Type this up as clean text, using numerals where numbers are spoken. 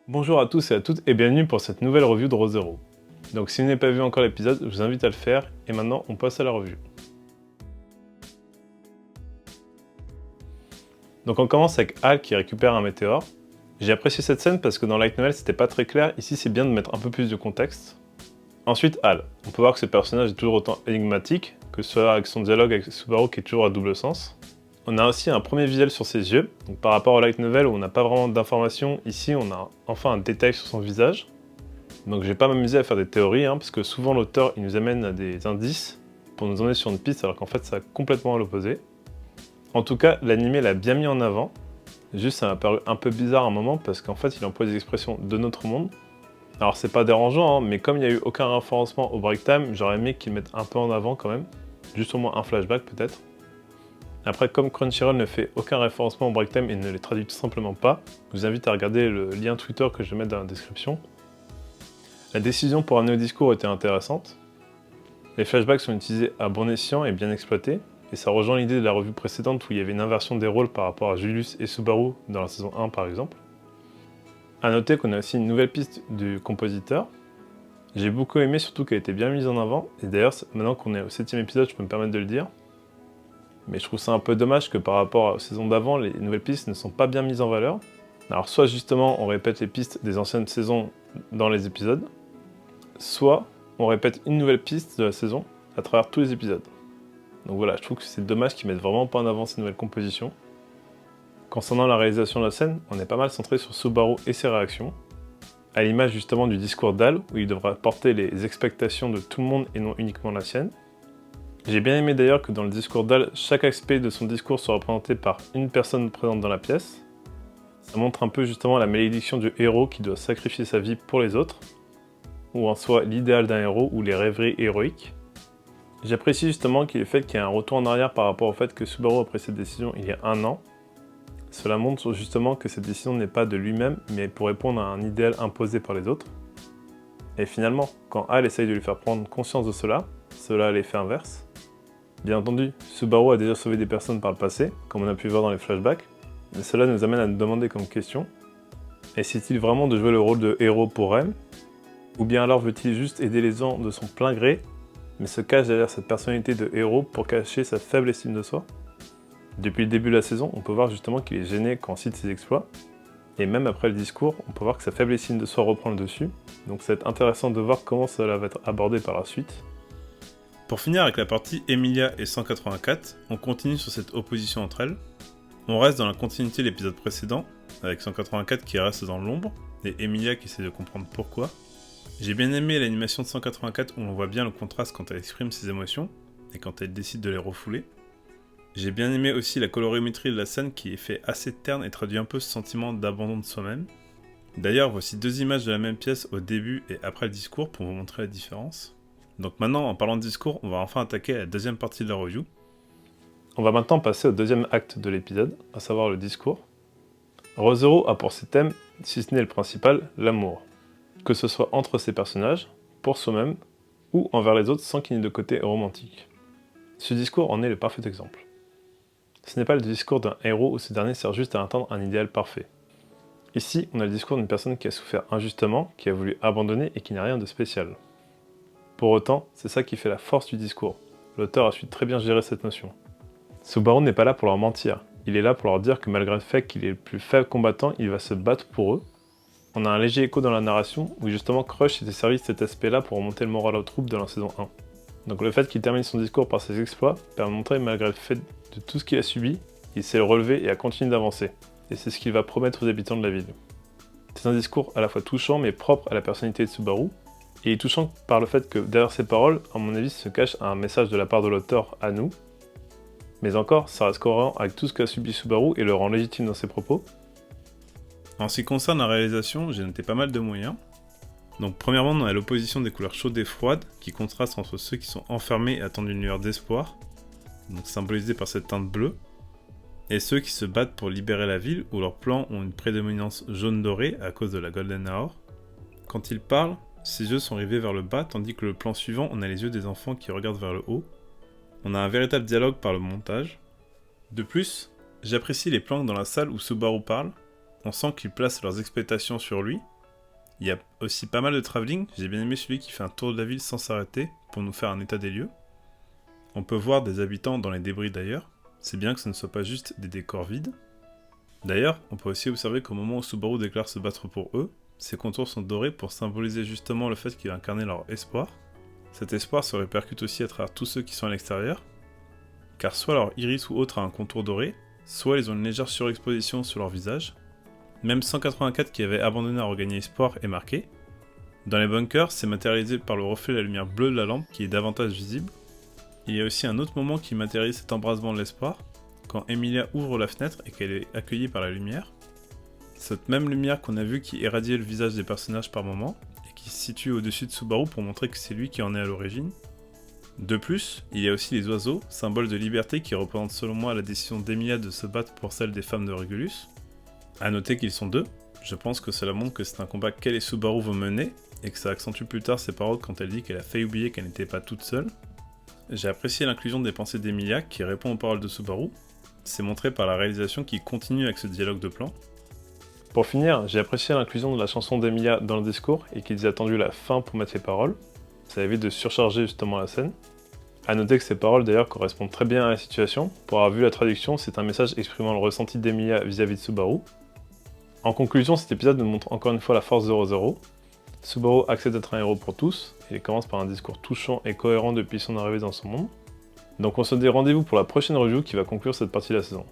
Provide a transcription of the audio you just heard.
Bonjour à tous et à toutes et bienvenue pour cette nouvelle review de Re:Zero. Donc si vous n'avez pas vu encore l'épisode, je vous invite à le faire et maintenant on passe à la review. Donc on commence avec Hal qui récupère un météore. J'ai apprécié cette scène parce que dans Light Novel c'était pas très clair, ici c'est bien de mettre un peu plus de contexte. Ensuite Hal, on peut voir que ce personnage est toujours autant énigmatique, que ce soit avec son dialogue avec Subaru qui est toujours à double sens. On a aussi un premier visuel sur ses yeux, donc par rapport au Light Novel où on n'a pas vraiment d'informations, ici on a enfin un détail sur son visage. Donc je vais pas m'amuser à faire des théories, parce que souvent l'auteur il nous amène à des indices pour nous emmener sur une piste alors qu'en fait ça complètement à l'opposé. En tout cas, l'animé l'a bien mis en avant, juste ça m'a paru un peu bizarre à un moment parce qu'en fait il emploie des expressions de notre monde. Alors c'est pas dérangeant, mais comme il n'y a eu aucun référencement au break time, j'aurais aimé qu'ils mettent un peu en avant quand même, juste au moins un flashback peut-être. Après, comme Crunchyroll ne fait aucun référencement au break time et ne les traduit tout simplement pas, je vous invite à regarder le lien Twitter que je vais mettre dans la description. La décision pour amener au discours était intéressante. Les flashbacks sont utilisés à bon escient et bien exploités, et ça rejoint l'idée de la revue précédente où il y avait une inversion des rôles par rapport à Julius et Subaru dans la saison 1 par exemple. A noter qu'on a aussi une nouvelle piste du compositeur. J'ai beaucoup aimé surtout qu'elle était bien mise en avant, et d'ailleurs maintenant qu'on est au 7ème épisode je peux me permettre de le dire. Mais je trouve ça un peu dommage que par rapport aux saisons d'avant, les nouvelles pistes ne sont pas bien mises en valeur. Alors soit justement on répète les pistes des anciennes saisons dans les épisodes, soit on répète une nouvelle piste de la saison à travers tous les épisodes. Donc voilà, je trouve que c'est dommage qu'ils mettent vraiment pas en avant ces nouvelles compositions. Concernant la réalisation de la scène, on est pas mal centré sur Subaru et ses réactions, à l'image justement du discours d'Hal, où il devra porter les expectations de tout le monde et non uniquement la sienne. J'ai bien aimé d'ailleurs que dans le discours d'Hal, chaque aspect de son discours soit représenté par une personne présente dans la pièce. Ça montre un peu justement la malédiction du héros qui doit sacrifier sa vie pour les autres, ou en soi l'idéal d'un héros ou les rêveries héroïques. J'apprécie justement qu'il y ait le fait qu'il y ait un retour en arrière par rapport au fait que Subaru a pris cette décision il y a 1 an. Cela montre justement que cette décision n'est pas de lui-même, mais pour répondre à un idéal imposé par les autres. Et finalement, quand Hal essaye de lui faire prendre conscience de cela a l'effet inverse. Bien entendu, Subaru a déjà sauvé des personnes par le passé, comme on a pu voir dans les flashbacks, mais cela nous amène à nous demander comme question, essaie-t-il vraiment de jouer le rôle de héros pour elle? Ou bien alors veut-il juste aider les gens de son plein gré, mais se cache derrière cette personnalité de héros pour cacher sa faible estime de soi? Depuis le début de la saison, on peut voir justement qu'il est gêné quand on cite ses exploits, et même après le discours, on peut voir que sa faible estime de soi reprend le dessus, donc ça va être intéressant de voir comment cela va être abordé par la suite. Pour finir avec la partie Emilia et 184, on continue sur cette opposition entre elles. On reste dans la continuité de l'épisode précédent, avec 184 qui reste dans l'ombre, et Emilia qui essaie de comprendre pourquoi. J'ai bien aimé l'animation de 184 où on voit bien le contraste quand elle exprime ses émotions, et quand elle décide de les refouler. J'ai bien aimé aussi la colorimétrie de la scène qui est fait assez terne et traduit un peu ce sentiment d'abandon de soi-même. D'ailleurs, voici 2 images de la même pièce au début et après le discours pour vous montrer la différence. Donc maintenant, en parlant de discours, on va enfin attaquer la deuxième partie de la review. On va maintenant passer au deuxième acte de l'épisode, à savoir le discours. Re:Zero a pour ses thèmes, si ce n'est le principal, l'amour. Que ce soit entre ses personnages, pour soi-même, ou envers les autres sans qu'il n'y ait de côté romantique. Ce discours en est le parfait exemple. Ce n'est pas le discours d'un héros où ce dernier sert juste à atteindre un idéal parfait. Ici, on a le discours d'une personne qui a souffert injustement, qui a voulu abandonner et qui n'a rien de spécial. Pour autant, c'est ça qui fait la force du discours. L'auteur a su très bien gérer cette notion. Subaru n'est pas là pour leur mentir, il est là pour leur dire que malgré le fait qu'il est le plus faible combattant, il va se battre pour eux. On a un léger écho dans la narration où justement Crush s'était servi de cet aspect-là pour remonter le moral aux troupes dans la saison 1. Donc le fait qu'il termine son discours par ses exploits permet de montrer malgré le fait de tout ce qu'il a subi, il sait le relever et a continué d'avancer. Et c'est ce qu'il va promettre aux habitants de la ville. C'est un discours à la fois touchant mais propre à la personnalité de Subaru, et il est touchant par le fait que derrière ces paroles, à mon avis, se cache un message de la part de l'auteur à nous. Mais encore, ça reste cohérent avec tout ce qu'a subi Subaru et le rend légitime dans ses propos. En ce qui concerne la réalisation, j'ai noté pas mal de moyens. Donc premièrement, on a l'opposition des couleurs chaudes et froides, qui contrastent entre ceux qui sont enfermés et attendent une lueur d'espoir, donc symbolisée par cette teinte bleue, et ceux qui se battent pour libérer la ville, où leurs plans ont une prédominance jaune-doré à cause de la Golden Hour. Quand ils parlent, ses yeux sont rivés vers le bas, tandis que le plan suivant, on a les yeux des enfants qui regardent vers le haut. On a un véritable dialogue par le montage. De plus, j'apprécie les plans dans la salle où Subaru parle. On sent qu'ils placent leurs expectations sur lui, Il y a aussi pas mal de travelling, j'ai bien aimé celui qui fait un tour de la ville sans s'arrêter pour nous faire un état des lieux. On peut voir des habitants dans les débris d'ailleurs, c'est bien que ce ne soit pas juste des décors vides. D'ailleurs, on peut aussi observer qu'au moment où Subaru déclare se battre pour eux, ses contours sont dorés pour symboliser justement le fait qu'il a incarné leur espoir. Cet espoir se répercute aussi à travers tous ceux qui sont à l'extérieur, car soit leur iris ou autre a un contour doré, soit ils ont une légère surexposition sur leur visage. Même 184 qui avait abandonné à regagner espoir est marqué. Dans les bunkers, c'est matérialisé par le reflet de la lumière bleue de la lampe qui est davantage visible. Il y a aussi un autre moment qui matérialise cet embrasement de l'espoir, quand Emilia ouvre la fenêtre et qu'elle est accueillie par la lumière. Cette même lumière qu'on a vue qui irradiait le visage des personnages par moment, et qui se situe au-dessus de Subaru pour montrer que c'est lui qui en est à l'origine. De plus, il y a aussi les oiseaux, symbole de liberté qui représentent selon moi la décision d'Emilia de se battre pour celle des femmes de Régulus. A noter qu'ils sont deux, je pense que cela montre que c'est un combat qu'elle et Subaru vont mener, et que ça accentue plus tard ses paroles quand elle dit qu'elle a failli oublier qu'elle n'était pas toute seule. J'ai apprécié l'inclusion des pensées d'Emilia qui répond aux paroles de Subaru, c'est montré par la réalisation qui continue avec ce dialogue de plan. Pour finir, j'ai apprécié l'inclusion de la chanson d'Emilia dans le discours et qu'ils aient attendu la fin pour mettre les paroles, ça évite de surcharger justement la scène. A noter que ces paroles d'ailleurs correspondent très bien à la situation, pour avoir vu la traduction, c'est un message exprimant le ressenti d'Emilia vis-à-vis de Subaru. En conclusion, cet épisode nous montre encore une fois la force 00. Subaru accepte d'être un héros pour tous, et il commence par un discours touchant et cohérent depuis son arrivée dans son monde. Donc on se dit rendez-vous pour la prochaine review qui va conclure cette partie de la saison.